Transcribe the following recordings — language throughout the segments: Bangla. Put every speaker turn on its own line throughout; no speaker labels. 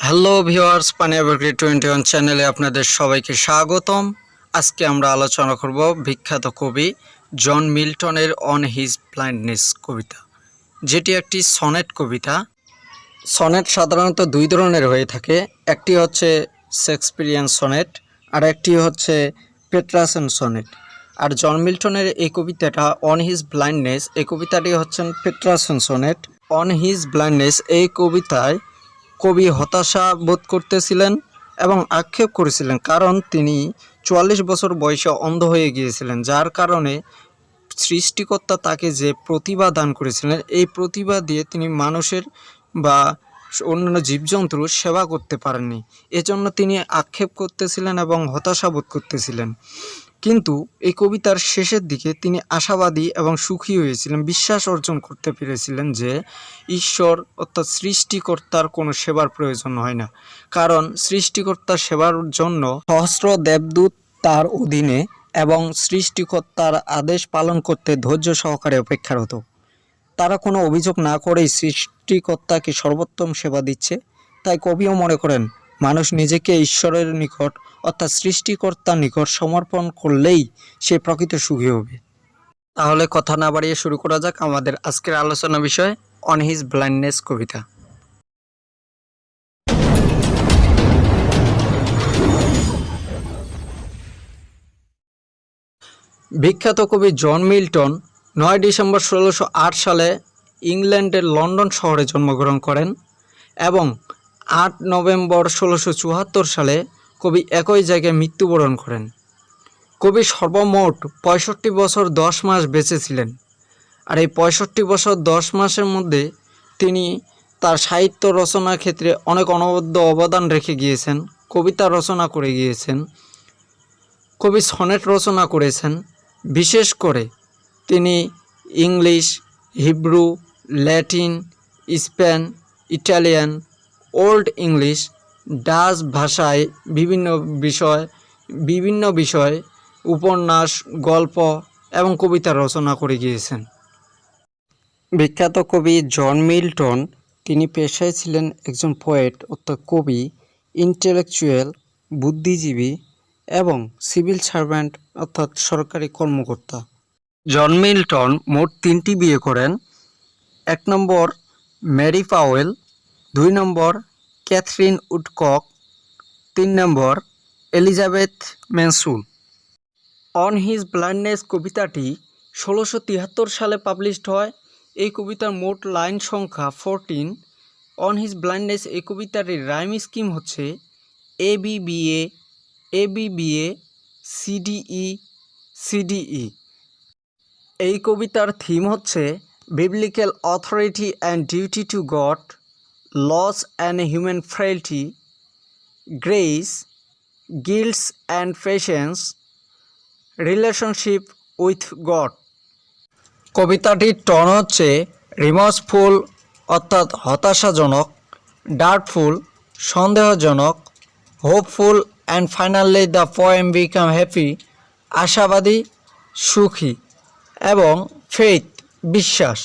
হ্যালো ভিউয়ার্স, পানি এভারগ্রিড 21 চ্যানেলে আপনাদের সবাইকে স্বাগতম। আজকে আমরা আলোচনা করব বিখ্যাত কবি জন মিল্টনের অন হিজ ব্লাইন্ডনেস কবিতা, যেটি একটি সনেট কবিতা। সনেট সাধারণত দুই ধরনের হয়ে থাকে, একটি হচ্ছে শেক্সপিয়ারিয়ান সনেট আর একটি হচ্ছে পেট্রাসন সনেট। আর জন মিল্টনের এই কবিতাটা অন হিজ ব্লাইন্ডনেস, এই কবিতাটি হচ্ছেন পেট্রাসন সনেট। অন হিজ ব্লাইন্ডনেস এই কবিতায় কবি হতাশা বোধ করতেছিলেন এবং আক্ষেপ করেছিলেন, কারণ তিনি 44 বছর বয়সে অন্ধ হয়ে গিয়েছিলেন, যার কারণে সৃষ্টিকর্তা তাকে যে প্রতিভা দান করেছিলেন, এই প্রতিভা দিয়ে তিনি মানুষের বা অন্যান্য জীবজন্তুর সেবা করতে পারেননি। এজন্য তিনি আক্ষেপ করতেছিলেন এবং হতাশা বোধ করতেছিলেন। কিন্তু এই কবিতার শেষের দিকে তিনি আশাবাদী এবং সুখী হয়েছিলেন, বিশ্বাস অর্জন করতে পেরেছিলেন যে ঈশ্বর অর্থাৎ সৃষ্টিকর্তার কোনো সেবার প্রয়োজন হয় না, কারণ সৃষ্টিকর্তার সেবার জন্য সহস্র দেবদূত তার অধীনে এবং সৃষ্টিকর্তার আদেশ পালন করতে ধৈর্য সহকারে অপেক্ষারত। তারা কোনো অভিযোগ না করেই সৃষ্টিকর্তাকে সর্বোত্তম সেবা দিচ্ছে। তাই কবিও মনে করেন মানুষ নিজেকে ঈশ্বরের নিকট অর্থাৎ সৃষ্টিকর্তার নিকট সমর্পণ করলেই সে প্রকৃত সুখী হবে। তাহলে কথা না বাড়িয়ে শুরু করা যাক আমাদের আজকের আলোচনা বিষয় অন হিজ ব্লাইন্ডনেস কবিতা। বিখ্যাত কবি জন মিল্টন 9 ডিসেম্বর 1608 সালে ইংল্যান্ডের লন্ডন শহরে জন্মগ্রহণ করেন এবং 8 নভেম্বর 1674 সালে কবি একই জায়গায় মৃত্যুবরণ করেন। কবি সর্বমোট 65 বছর 10 মাস বেঁচে ছিলেন। আর এই 65 বছর 10 মাসের মধ্যে তিনি তার সাহিত্য রচনার ক্ষেত্রে অনেক অনবদ্য অবদান রেখে গিয়েছেন। কবিতা রচনা করে গিয়েছেন, কবি সনেট রচনা করেছেন। বিশেষ করে তিনি English, Hebrew, Latin, Spain, Italian, old English, Dutch ভাষায় বিভিন্ন বিষয় উপন্যাস, গল্প এবং কবিতা রচনা করে গিয়েছেন। বিখ্যাত কবি জন মিল্টন তিনি পেশায় ছিলেন একজন পোয়েট অর্থাৎ কবি, ইন্টেলেকচুয়াল, বুদ্ধিজীবী এবং সিভিল সার্ভেন্ট অর্থাৎ সরকারি কর্মকর্তা। জন মিল্টন মোট 3টি বিয়ে করেন। 1 নম্বর মেরি পাওয়েল, 2 নম্বর ক্যাথরিন উডকক, 3 নম্বর Elizabeth Minshull. On his blindness কবিতাটি 1673 সালে পাবলিশড হয়। এই কবিতার মোট লাইন সংখ্যা 14। অন হিজ ব্লাইন্ডনেস এই কবিতাটির রাইম স্কিম হচ্ছে ABBA ABBA CDE CDE। এই কবিতার থিম হচ্ছে biblical authority and duty to God, loss and human frailty, grace, guilts and patience, relationship with God. কবিতাটির টন হচ্ছে রিমর্সফুল অর্থাৎ হতাশাজনক, ডার্টফুল সন্দেহজনক, hopeful and finally the poem become happy আশাবাদী, সুখী এবং ফেইথ বিশ্বাস।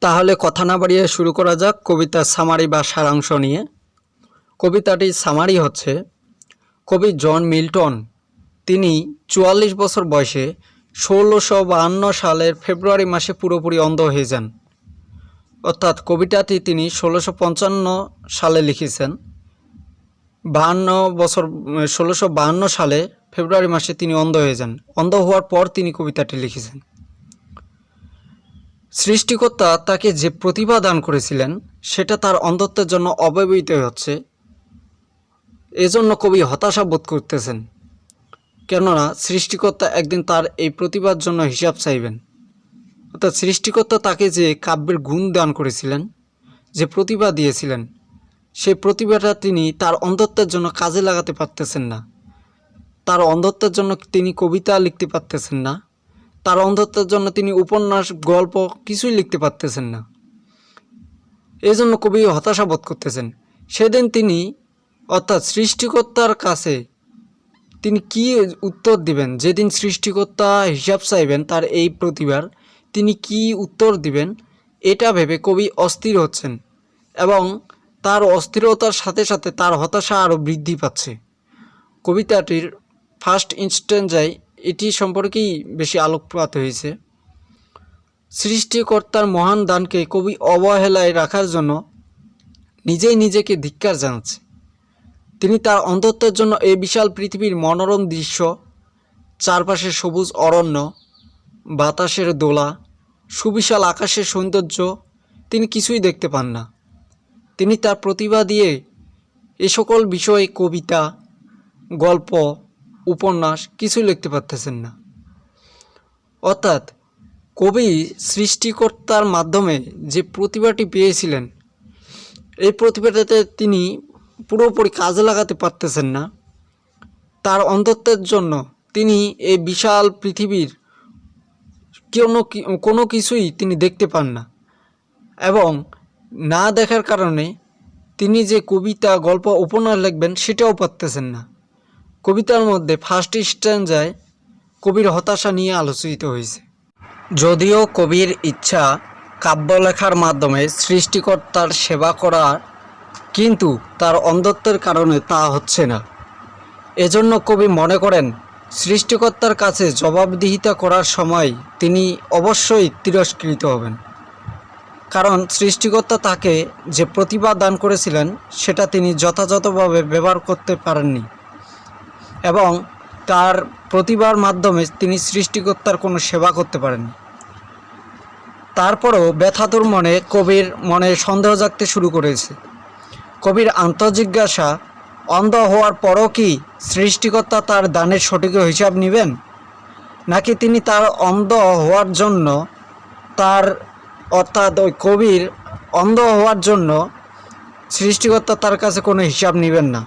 তাহলে কথা না বাড়িয়ে শুরু করা যাক কবিতার সামারি বা সারাংশ নিয়ে। কবিতাটির সামারি হচ্ছে, কবি জন মিল্টন তিনি 44 বছর বয়সে 1652 সালের ফেব্রুয়ারি মাসে পুরোপুরি অন্ধ হয়ে যান। অর্থাৎ কবিতাটি তিনি 1655 সালে লিখেছেন। 1652 সালে ফেব্রুয়ারি মাসে তিনি অন্ধ হয়ে যান। অন্ধ হওয়ার পর তিনি কবিতাটি লিখেছেন। সৃষ্টিকর্তা তাকে যে প্রতিভা দান করেছিলেন সেটা তার অন্ধত্বের জন্য অব্যবহৃত হচ্ছে। এজন্য কবি হতাশা বোধ করতেছেন, কেননা সৃষ্টিকর্তা একদিন তার এই প্রতিভার জন্য হিসাব চাইবেন। অর্থাৎ সৃষ্টিকর্তা তাকে যে কাব্যের গুণ দান করেছিলেন, যে প্রতিভা দিয়েছিলেন, সেই প্রতিভাটা তিনি তার অন্ধত্বের জন্য কাজে লাগাতে পারতেছেন না। তার অন্ধত্বের জন্য তিনি কবিতা লিখতে পারতেছেন না। তার অন্ধত্বের জন্য তিনি উপন্যাস, গল্প কিছুই লিখতে পারতেছেন না। এই জন্য কবি হতাশা বোধ করতেছেন। সেদিন তিনি অর্থাৎ সৃষ্টিকর্তার কাছে তিনি কি উত্তর দিবেন, যেদিন সৃষ্টিকর্তা হিসাব চাইবেন তার এই প্রতিভার, তিনি কি উত্তর দিবেন এটা ভেবে কবি অস্থির হচ্ছেন এবং তার অস্থিরতার সাথে সাথে তার হতাশা আরও বৃদ্ধি পাচ্ছে। কবিতাটির ফার্স্ট ইনস্ট্যান্জায় এটি সম্পর্কেই বেশি আলোকপাত হয়েছে। সৃষ্টিকর্তার মহান দানকে কবি অবহেলায় রাখার জন্য নিজেই নিজেকে ধিক্কার জানাচ্ছে। তিনি তার অন্তত্বের জন্য এই বিশাল পৃথিবীর মনোরম দৃশ্য, চারপাশে সবুজ অরণ্য, বাতাসের দোলা, সুবিশাল আকাশের সৌন্দর্য তিনি কিছুই দেখতে পান না। তিনি তার প্রতিভা দিয়ে এ সকল বিষয়ে কবিতা, গল্প, উপন্যাস কিছুই লিখতে পারতেছেন না। অর্থাৎ কবি সৃষ্টিকর্তার মাধ্যমে যে প্রতিভাটি পেয়েছিলেন, এই প্রতিভাটাতে তিনি পুরোপুরি কাজে লাগাতে পারতেছেন না। তার অন্তত্বের জন্য তিনি এই বিশাল পৃথিবীর কোনো কিছুই তিনি দেখতে পান না, এবং না দেখার কারণে তিনি যে কবিতা, গল্প, উপন্যাস লিখবেন সেটাও পারতেছেন না। কবিতার মধ্যে ফার্স্ট স্ট্যান্জায় কবির হতাশা নিয়ে আলোচিত হয়েছে। যদিও কবির ইচ্ছা কাব্য লেখার মাধ্যমে সৃষ্টিকর্তার সেবা করার, কিন্তু তার অন্ধত্বের কারণে তা হচ্ছে না। এজন্য কবি মনে করেন সৃষ্টিকর্তার কাছে জবাবদিহিতা করার সময় তিনি অবশ্যই তিরস্কৃত হবেন, কারণ সৃষ্টিকর্তা তাকে যে প্রতিভা দান করেছিলেন সেটা তিনি যথাযথভাবে ব্যবহার করতে পারেননি, এবং তার প্রতিভার মাধ্যমে তিনি সৃষ্টিকর্তার কোনো সেবা করতে পারেননি। তারপরও ব্যথাতুর মনে কবির মনে সন্দেহ জাগতে শুরু করেছে। কবির আত্মজিজ্ঞাসা, অন্ধ হওয়ার পরও কি সৃষ্টিকর্তা তার দানের সঠিক হিসাব নেবেন, নাকি তিনি তার অন্ধ হওয়ার জন্য অর্থাৎ ওই কবির অন্ধ হওয়ার জন্য সৃষ্টিকর্তা তার কাছে কোনো হিসাব নেবেন না।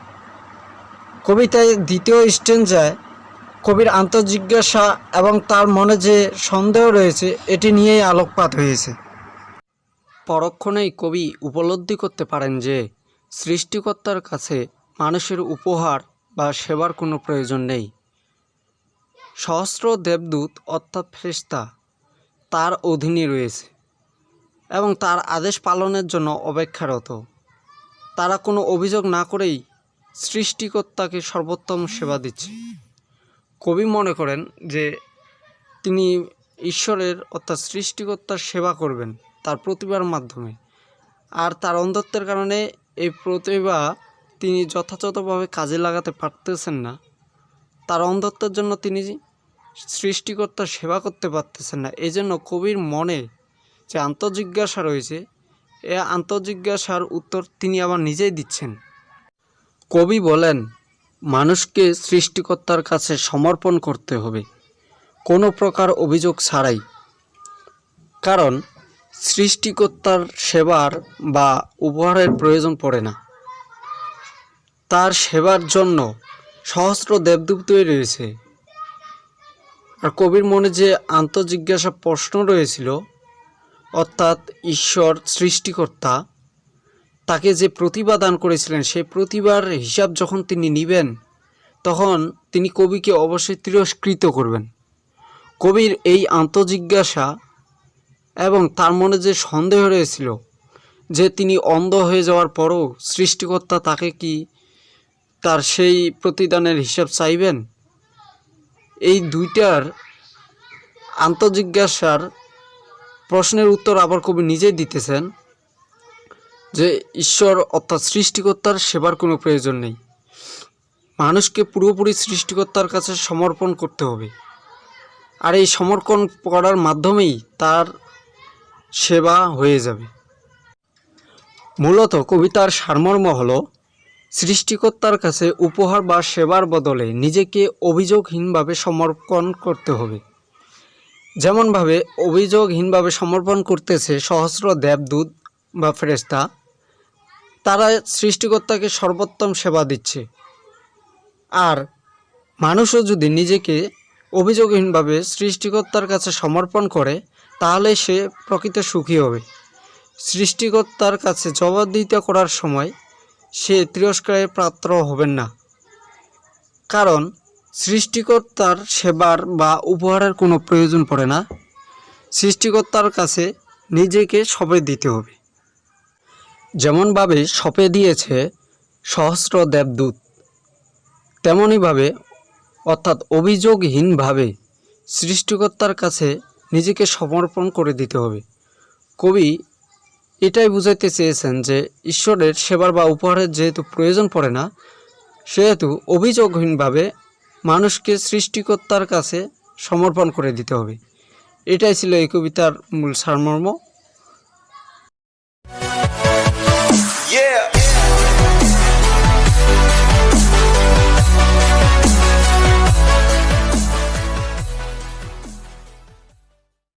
কবিতায় দ্বিতীয় স্ট্যান্জায় কবির আত্মজিজ্ঞাসা এবং তার মনে যে সন্দেহ রয়েছে এটি নিয়েই আলোকপাত হয়েছে। পরক্ষণেই কবি উপলব্ধি করতে পারেন যে সৃষ্টিকর্তার কাছে মানুষের উপহার বা সেবার কোনো প্রয়োজন নেই। সহস্র দেবদূত অর্থাৎ ফেরেশতা তার অধীনে রয়েছে এবং তার আদেশ পালনের জন্য অপেক্ষারত। তারা কোনো অভিযোগ না করেই সৃষ্টিকর্তাকে সর্বোত্তম সেবা দিচ্ছে। কবি মনে করেন যে তিনি ঈশ্বরের অর্থাৎ সৃষ্টিকর্তার সেবা করবেন তার প্রতিভার মাধ্যমে, আর তার অন্ধত্বের কারণে এই প্রতিভা তিনি যথাযথভাবে কাজে লাগাতে পারতেছেন না। তার অন্ধত্বের জন্য তিনি সৃষ্টিকর্তার সেবা করতে পারতেছেন না। এই জন্য কবির মনে যে আত্মজিজ্ঞাসা রয়েছে, এ আত্মজিজ্ঞাসার উত্তর তিনি আবার নিজেই দিচ্ছেন। কবি বলেন, মানুষকে সৃষ্টিকর্তার কাছে সমর্পণ করতে হবে কোনো প্রকার অভিযোগ ছাড়াই, কারণ সৃষ্টিকর্তার সেবার বা উপহারের প্রয়োজন পড়ে না। তার সেবার জন্য সহস্র দেবদূতই রয়েছে। আর কবির মনে যে আত্মজিজ্ঞাসা প্রশ্ন রয়েছিল, অর্থাৎ ঈশ্বর সৃষ্টিকর্তা তাকে যে প্রতিভা দান করেছিলেন সেই প্রতিভার হিসাব যখন তিনি নেবেন, তখন তিনি কবিকে অবশ্যই তিরস্কৃত করবেন। কবির এই আত্মজিজ্ঞাসা এবং তার মনে যে সন্দেহ রয়েছিল যে তিনি অন্ধ হয়ে যাওয়ার পরও সৃষ্টিকর্তা তাকে কি তার সেই প্রতিদানের হিসাব চাইবেন, এই দুইটার আত্মজিজ্ঞাসার প্রশ্নের উত্তর আবার কবি নিজেই দিতেছেন যে ঈশ্বর অর্থাৎ সৃষ্টিকর্তার সেবার কোনো প্রয়োজন নেই। মানুষকে পুরোপুরি সৃষ্টিকর্তার কাছে সমর্পণ করতে হবে, আর এই সমর্পণ করার মাধ্যমেই তার সেবা হয়ে যাবে। মূলত কবিতার সারমর্ম হলো সৃষ্টিকর্তার কাছে উপহার বা সেবার বদলে নিজেকে অভিযোগহীনভাবে সমর্পণ করতে হবে। যেমনভাবে অভিযোগহীনভাবে সমর্পণ করতেছে সহস্র দেবদূত বা ফেরেশতা, তারা সৃষ্টিকর্তাকে সর্বোত্তম সেবা দিচ্ছে। আর মানুষও যদি নিজেকে অভিযোগহীনভাবে সৃষ্টিকর্তার কাছে সমর্পণ করে, তাহলে সে প্রকৃত সুখী হবে। সৃষ্টিকর্তার কাছে জবাবদিহিতা করার সময় সে তিরস্কারের পাত্র হবেন না, কারণ সৃষ্টিকর্তার সেবার বা উপহারের কোনো প্রয়োজন পড়ে না। সৃষ্টিকর্তার কাছে নিজেকে সবে দিতে হবে। যেমনভাবে সঁপে দিয়েছে সহস্র দেবদূত, তেমনইভাবে অর্থাৎ অভিযোগহীনভাবে সৃষ্টিকর্তার কাছে নিজেকে সমর্পণ করে দিতে হবে। কবি এটাই বুঝাইতে চেয়েছেন যে ঈশ্বরের সেবার বা উপহারের যেহেতু প্রয়োজন পড়ে না, সেহেতু অভিযোগহীনভাবে মানুষকে সৃষ্টিকর্তার কাছে সমর্পণ করে দিতে হবে। এটাই ছিল এই কবিতার মূল সারমর্ম।
Yeah.